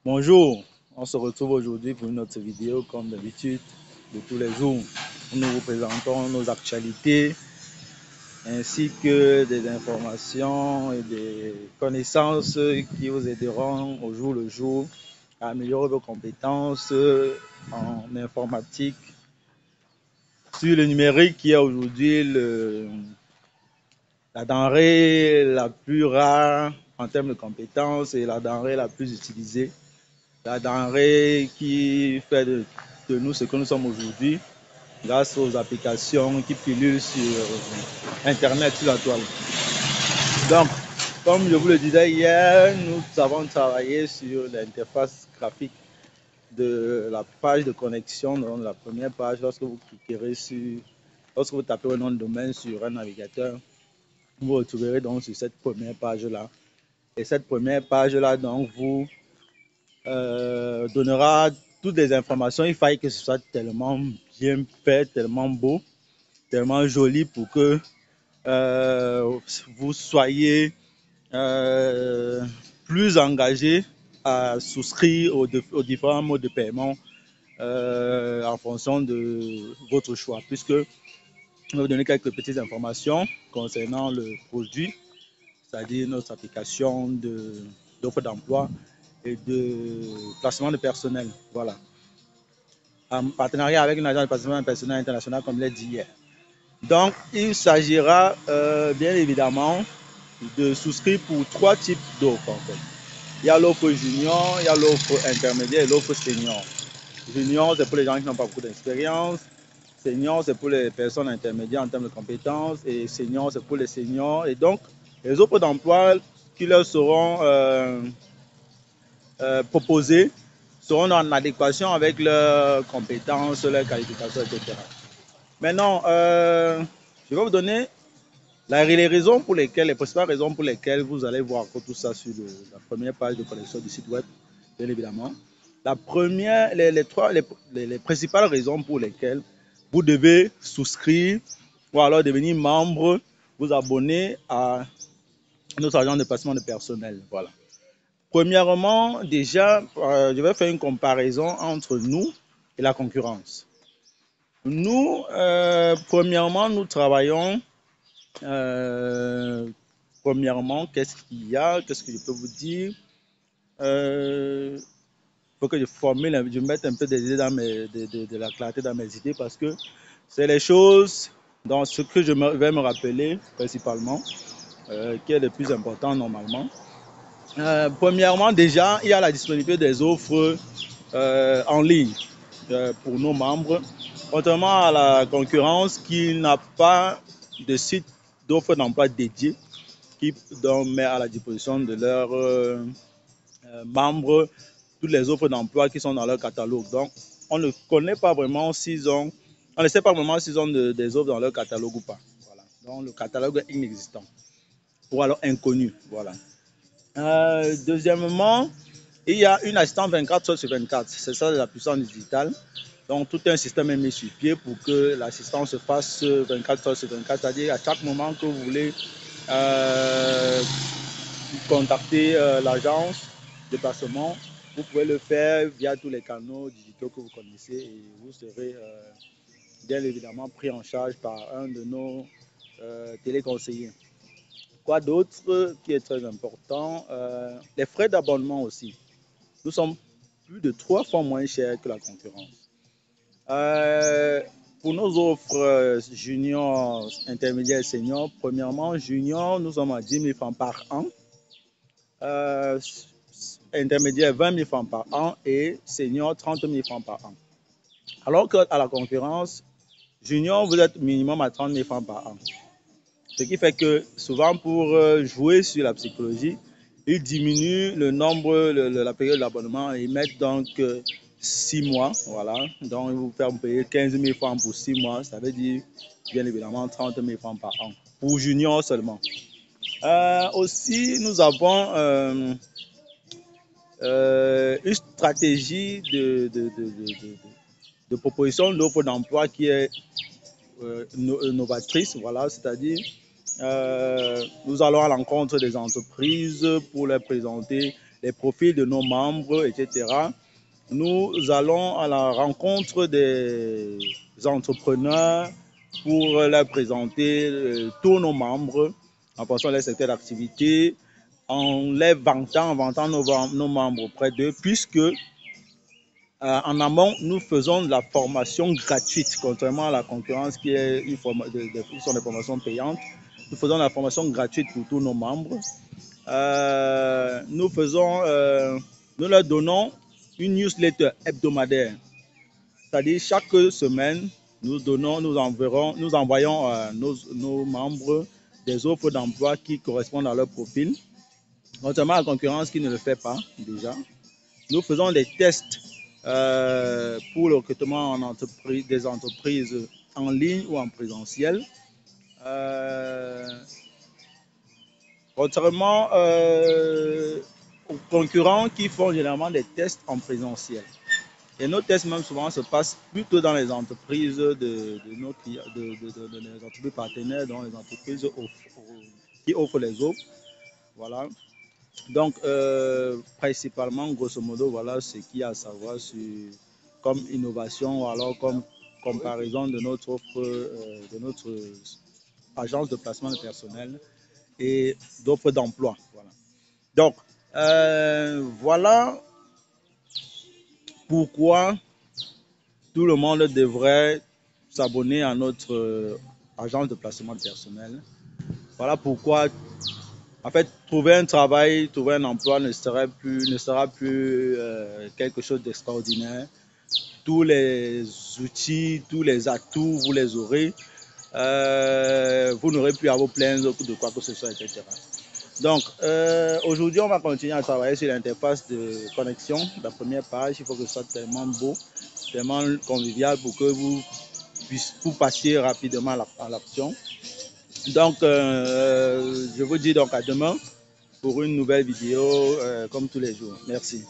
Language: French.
Bonjour, on se retrouve aujourd'hui pour une autre vidéo comme d'habitude de tous les jours. Nous vous présentons nos actualités ainsi que des informations et des connaissances qui vous aideront au jour le jour à améliorer vos compétences en informatique sur le numérique qui est aujourd'hui la denrée la plus rare en termes de compétences et la denrée la plus utilisée, la denrée qui fait de nous ce que nous sommes aujourd'hui grâce aux applications qui pullulent sur Internet, sur la toile. Donc, comme je vous le disais hier, nous avons travaillé sur l'interface graphique de la page de connexion, donc la première page. Lorsque vous tapez un nom de domaine sur un navigateur, vous retrouverez donc sur cette première page-là. Et cette première page-là, donc, vous donnera toutes les informations. Il faille que ce soit tellement bien fait, tellement beau, tellement joli pour que vous soyez plus engagé à souscrire aux différents modes de paiement en fonction de votre choix, puisque je vais vous donner quelques petites informations concernant le produit, c'est-à-dire notre application d'offre d'emploi et de placement de personnel. Voilà. En partenariat avec une agence de placement personnel international, comme l'a dit hier. Donc, il s'agira bien évidemment de souscrire pour trois types d'offres en fait. Il y a l'offre junior, il y a l'offre intermédiaire et l'offre senior. Junior, c'est pour les gens qui n'ont pas beaucoup d'expérience. Senior, c'est pour les personnes intermédiaires en termes de compétences. Et senior, c'est pour les seniors. Et donc, les offres d'emploi qui leur seront proposées seront en adéquation avec leurs compétences, leurs qualifications, etc. Maintenant, je vais vous donner les raisons pour lesquelles, les principales raisons pour lesquelles vous allez voir tout ça sur la première page de connexion du site web, bien évidemment. La première, les principales raisons pour lesquelles vous devez souscrire ou alors devenir membre, vous abonner à notre agent de placement de personnel. Voilà. Premièrement, déjà, je vais faire une comparaison entre nous et la concurrence. Nous, premièrement, nous travaillons premièrement, qu'est-ce qu'il y a? Qu'est-ce que je peux vous dire? Il faut que je mette un peu des idées de la clarté dans mes idées parce que c'est les choses dans ce que je vais me rappeler principalement qui est le plus important normalement. Premièrement, déjà, il y a la disponibilité des offres en ligne pour nos membres, contrairement à la concurrence qui n'a pas de site d'offres d'emploi dédié qui met à la disposition de leurs membres toutes les offres d'emploi qui sont dans leur catalogue. Donc, on ne connaît pas vraiment s'ils ont, on ne sait pas vraiment s'ils ont des offres dans leur catalogue ou pas. Voilà. Donc, le catalogue est inexistant ou alors inconnu. Voilà. Deuxièmement, il y a une assistante 24 heures sur 24. C'est ça la puissance digitale. Donc, tout un système est mis sur pied pour que l'assistance se fasse 24 heures sur 24, c'est-à-dire à chaque moment que vous voulez contacter l'agence de placement. Vous pouvez le faire via tous les canaux digitaux que vous connaissez et vous serez bien évidemment pris en charge par un de nos téléconseillers. Quoi d'autre qui est très important? Les frais d'abonnement aussi. Nous sommes plus de 3 fois moins chers que la concurrence. Euh, pour nos offres junior, intermédiaire et senior, premièrement, junior, nous sommes à 10 000 francs par an. Euh, intermédiaire 20 000 francs par an et senior 30 000 francs par an. Alors qu'à la concurrence, junior, vous êtes minimum à 30 000 francs par an. Ce qui fait que souvent pour jouer sur la psychologie, ils diminuent le nombre, la période d'abonnement et ils mettent donc 6 mois. Voilà. Donc ils vous font payer 15 000 francs pour 6 mois. Ça veut dire bien évidemment 30 000 francs par an. Pour junior seulement. Aussi, nous avons une stratégie de proposition d'offres d'emploi qui est novatrice, voilà, c'est-à-dire nous allons à l'encontre des entreprises pour leur présenter les profils de nos membres, etc. Nous allons à la rencontre des entrepreneurs pour leur présenter tous nos membres en fonction de leur secteur d'activité, en les vantant, nos membres auprès d'eux, puisque en amont, nous faisons de la formation gratuite, contrairement à la concurrence qui est sont des formations payantes. Nous faisons de la formation gratuite pour tous nos membres. Nous leur donnons une newsletter hebdomadaire. C'est-à-dire chaque semaine, nous envoyons à nos membres des offres d'emploi qui correspondent à leur profil. Contrairement à la concurrence qui ne le fait pas déjà. Nous faisons des tests pour le recrutement des entreprises en ligne ou en présentiel. Contrairement aux concurrents qui font généralement des tests en présentiel. Et nos tests même souvent se passent plutôt dans les entreprises de nos clients, les entreprises partenaires, dans les entreprises qui offrent les offres. Voilà. Donc, principalement, grosso modo, voilà ce qu'il y a à savoir comme innovation ou alors comme comparaison de notre offre, de notre agence de placement de personnel et d'offres d'emploi. Voilà. Donc, voilà pourquoi tout le monde devrait s'abonner à notre agence de placement de personnel. Voilà pourquoi, en fait, trouver un travail, trouver un emploi ne sera plus quelque chose d'extraordinaire. Tous les outils, tous les atouts, vous les aurez. Vous n'aurez plus à vous plaindre de quoi que ce soit, etc. Donc, aujourd'hui, on va continuer à travailler sur l'interface de connexion. La première page, il faut que ce soit tellement beau, tellement convivial pour que vous passiez rapidement à l'action. Donc, je vous dis donc à demain pour une nouvelle vidéo comme tous les jours. Merci.